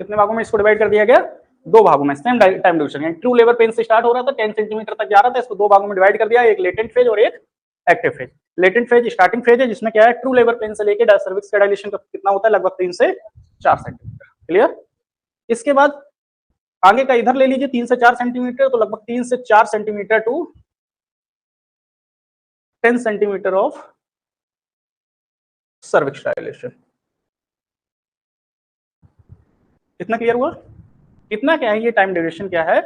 कितने भागों में इसको डिवाइड कर दिया गया? 2 भागों में, सेम टाइम ड्यूरेशन। यानी ट्रू लेबर पेन से स्टार्ट हो रहा था, 10 सेंटीमीटर तक जा रहा था, इसको 2 भागों में डिवाइड कर दिया, एक लेटेंट फेज और एक active phase. Latent phase starting phase है जिसमें क्या है, ट्रू लेबर पेन से लेके सर्विक्स का डायलेशन कितना होता है, लगभग 3 से 4 सेंटीमीटर। क्लियर? इसके बाद आगे का इधर ले लीजिए 3 से 4 सेंटीमीटर, तो लगभग 3 से 4 centimetre to 10 centimetre of cervix dilation. कितना क्लियर हुआ? कितना क्या है ये टाइम ड्यूरेशन क्या है,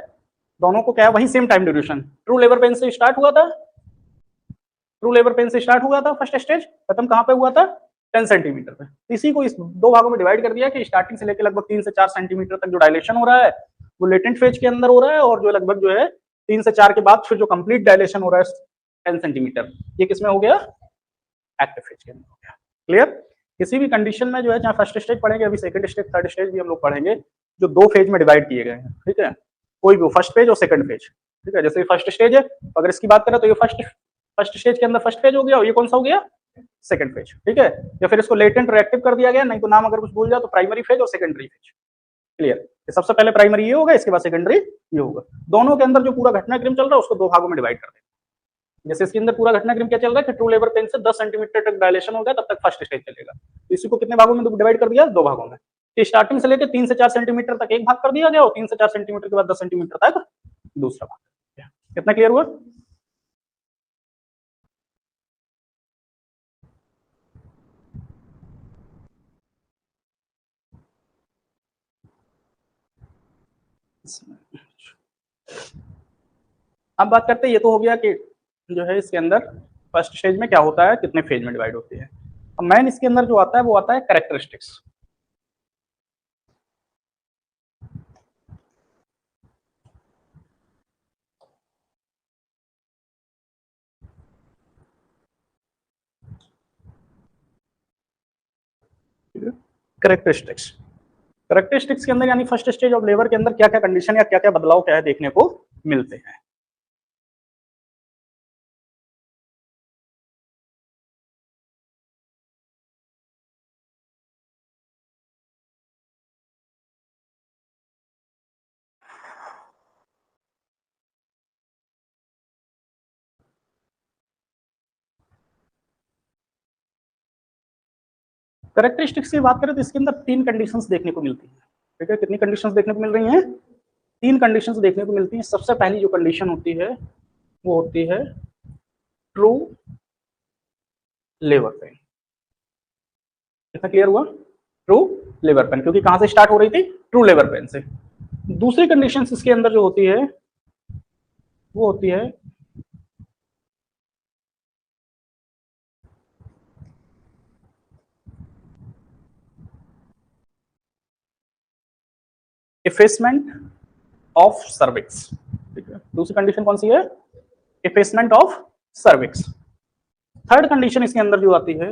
दोनों को क्या है, वही same time duration. True labour pain से स्टार्ट हुआ था, ट्रू लेबर पेन से स्टार्ट हुआ था फर्स्ट स्टेज, खत्म कहां पे हुआ था? 10 सेंटीमीटर पे। इसी को इस 2 भागों में डिवाइड कर दिया कि स्टार्टिंग से लेकर लगभग 3 से 4 सेंटीमीटर तक जो डायलेशन हो रहा है वो लेटेंट फेज के अंदर हो रहा है, और जो लगभग जो है 3 से 4 के बाद फिर जो कंप्लीट डायलेशन हो रहा है 10 सेंटीमीटर, ये किसमें हो गया? एक्टिव फेज के अंदर हो गया। क्लियर? किसी भी कंडीशन में जो है, चाहे फर्स्ट स्टेज पढ़ेंगे, अभी सेकंड स्टेज थर्ड स्टेज भी हम लोग पढ़ेंगे, जो 2 फेज में डिवाइड किए गए हैं, ठीक है, कोई भी फर्स्ट फेज और सेकंड फेज, ठीक है। जैसे फर्स्ट स्टेज है, अगर इसकी बात करें तो ये फर्स्ट स्टेज के अंदर फर्स्ट फेज हो गया, और ये कौन सा हो गया? सेकंड फेज, ठीक है। या फिर इसको लेटेंट रिएक्टिव कर दिया गया, नहीं तो नाम अगर कुछ भूल जाए तो प्राइमरी फेज और सेकेंडरी फेज। क्लियर? सबसे पहले प्राइमरी ये होगा, इसके बाद सेकेंडरी ये होगा। दोनों के अंदर जो पूरा घटनाक्रम चल रहा है उसको 2 भागों में डिवाइड कर देंगे। जैसे इसके अंदर पूरा घटनाक्रम क्या चल रहा है कि ट्रू लेबर पेन से 10 सेंटीमीटर तक डायलेशन हो गया, तब तक फर्स्ट स्टेज चलेगा। तो इसी को कितने भागों में डिवाइड कर दिया? 2 भागों में। तो स्टार्टिंग से लेकर 3 से 4 सेंटीमीटर तक एक भाग कर दिया गया, और 3 से 4 सेंटीमीटर के बाद 10 सेंटीमीटर तक दूसरा भाग। कितना क्लियर हुआ? अब बात करते हैं, ये तो हो गया कि जो है इसके अंदर फर्स्ट स्टेज में क्या होता है, कितने फेज में डिवाइड होती है। अब मेन इसके अंदर जो आता है वो आता है कैरेक्टरिस्टिक्स। कैरेक्टरिस्टिक्स, कैरेक्टरिस्टिक्स के अंदर यानी फर्स्ट स्टेज ऑफ लेबर के अंदर क्या क्या कंडीशन या क्या क्या बदलाव क्या है देखने को मिलते हैं। कैरेक्टरिस्टिक्स की बात करें तो इसके अंदर 3 कंडीशंस देखने को मिलती हैं, ठीक है। कितनी कंडीशंस देखने को मिल रही हैं? 3 कंडीशंस देखने को मिलती हैं। सबसे पहली जो कंडीशन होती है वो होती है ट्रू लेबर पेन। कितना क्लियर हुआ? ट्रू लेबर पेन, क्योंकि कहां से स्टार्ट हो रही थी? ट्रू लेबर पेन से। दूसरी कंडीशन इसके अंदर जो होती है वो होती है इफेसमेंट ऑफ सर्विक्स, ठीक है। दूसरी कंडीशन कौन सी है? Effacement of cervix. Third condition इसके अंदर जो आती है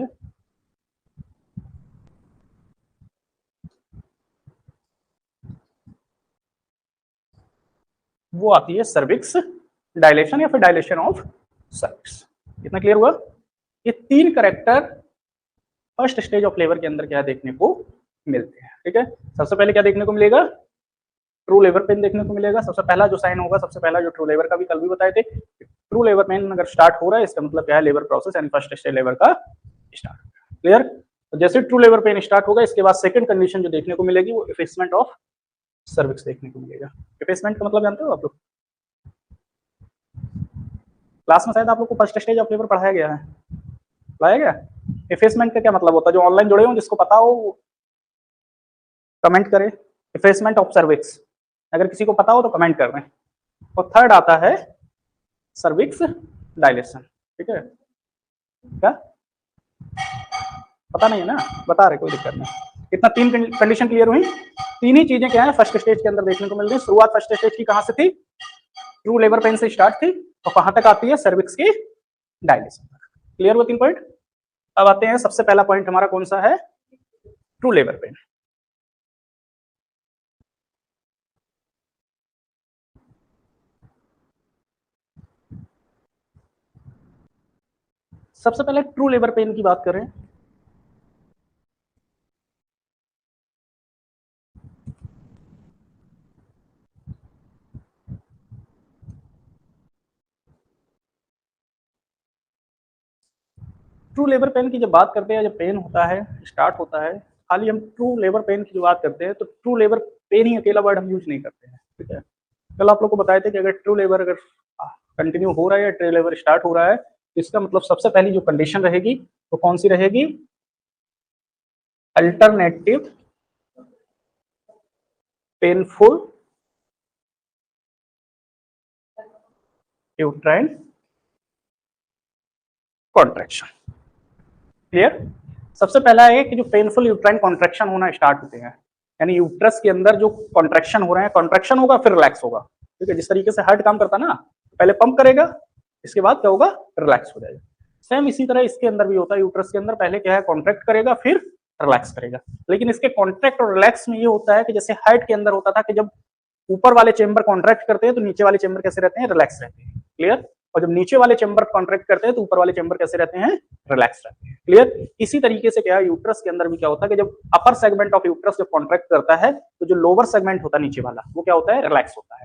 वो आती है सर्विक्स डायलेशन या फिर डायलेशन ऑफ सर्विक्स। कितना क्लियर हुआ? ये 3 character first stage of labour के अंदर क्या देखने को मिलते हैं, ठीक है। सबसे पहले क्या देखने को मिलेगा? ट्रू लेबर पेन देखने को मिलेगा। सबसे पहला जो साइन होगा, सबसे पहला जो ट्रू लेबर का भी कल भी बताए थे, ट्रू लेबर पेन अगर स्टार्ट हो रहा है इसका मतलब क्या है? लेबर प्रोसेस यानी फर्स्ट स्टेज लेबर का स्टार्ट। क्लियर? तो जैसे ट्रू लेबर पेन स्टार्ट होगा इसके बाद सेकंड कंडीशन जो देखने को मिलेगी वो इफेसमेंट ऑफ सर्विक्स देखने को मिलेगा। इफेसमेंट का मतलब जानते हो आप लोग? क्लास में शायद आप लोग को फर्स्ट स्टेज ऑफ लेबर पढ़ाया गया है, पढ़ाया गया। इफेसमेंट का क्या मतलब होता है? जो ऑनलाइन जुड़े हो जिसको पता हो कमेंट करें। इफेसमेंट ऑफ सर्विक्स अगर किसी को पता हो तो कमेंट कर रहे हैं। और थर्ड आता है सर्विक्स डायलेशन, ठीक है। क्या पता नहीं है ना? बता रहे, कोई दिक्कत नहीं। इतना 3 कंडीशन क्लियर हुई। 3 ही चीजें क्या है फर्स्ट स्टेज के अंदर देखने को मिल रही है। शुरुआत फर्स्ट स्टेज की कहां से थी? ट्रू लेबर पेन से स्टार्ट थी, और कहां तक आती है? सर्विक्स की डायलेशन। क्लियर हुआ 3 पॉइंट? अब आते हैं, सबसे पहला पॉइंट हमारा कौन सा है? True labour pain. सबसे पहले ट्रू लेबर पेन की बात करें ट्रू लेबर पेन की जब बात करते हैं, जब पेन होता है, स्टार्ट होता है, खाली हम ट्रू लेबर पेन की जो बात करते हैं तो ट्रू लेबर पेन ही अकेला वर्ड हम यूज नहीं करते हैं, ठीक है। कल आप लोग को बताए थे कि अगर ट्रू लेबर अगर कंटिन्यू हो रहा है या ट्रू लेबर स्टार्ट हो रहा है तो इसका मतलब सबसे पहली जो कंडीशन रहेगी वो कौन सी रहेगी? Alternative painful uterine contraction. Clear? सबसे पहला है कि जो पेनफुल यूट्राइन कॉन्ट्रैक्शन होना स्टार्ट होते हैं, यानी यूट्रस के अंदर जो कॉन्ट्रैक्शन हो रहे हैं, कॉन्ट्रैक्शन होगा फिर रिलैक्स होगा, ठीक है। जिस तरीके से हार्ट काम करता है ना, पहले पंप करेगा, इसके बाद क्या होगा? रिलैक्स हो जाएगा। सेम इसी तरह इसके अंदर भी होता है, यूट्रस के अंदर पहले क्या है? कॉन्ट्रैक्ट करेगा फिर रिलैक्स करेगा। लेकिन इसके कॉन्ट्रैक्ट और रिलैक्स में ये होता है कि जैसे हार्ट के अंदर होता था कि जब ऊपर वाले चेंबर कॉन्ट्रैक्ट करते हैं तो नीचे वाले चेंबर कैसे रहते हैं? रिलैक्स रहते हैं। क्लियर? और जब नीचे वाले चेंबर कॉन्ट्रैक्ट करते हैं तो ऊपर वाले चेंबर कैसे रहते हैं? रिलैक्स रहते हैं। क्लियर? इसी तरीके से क्या है, यूट्रस के अंदर भी क्या होता है कि जब अपर सेगमेंट ऑफ यूट्रस जब कॉन्ट्रैक्ट करता है तो जो लोअर सेगमेंट होता है नीचे वाला वो क्या होता है? रिलैक्स होता है।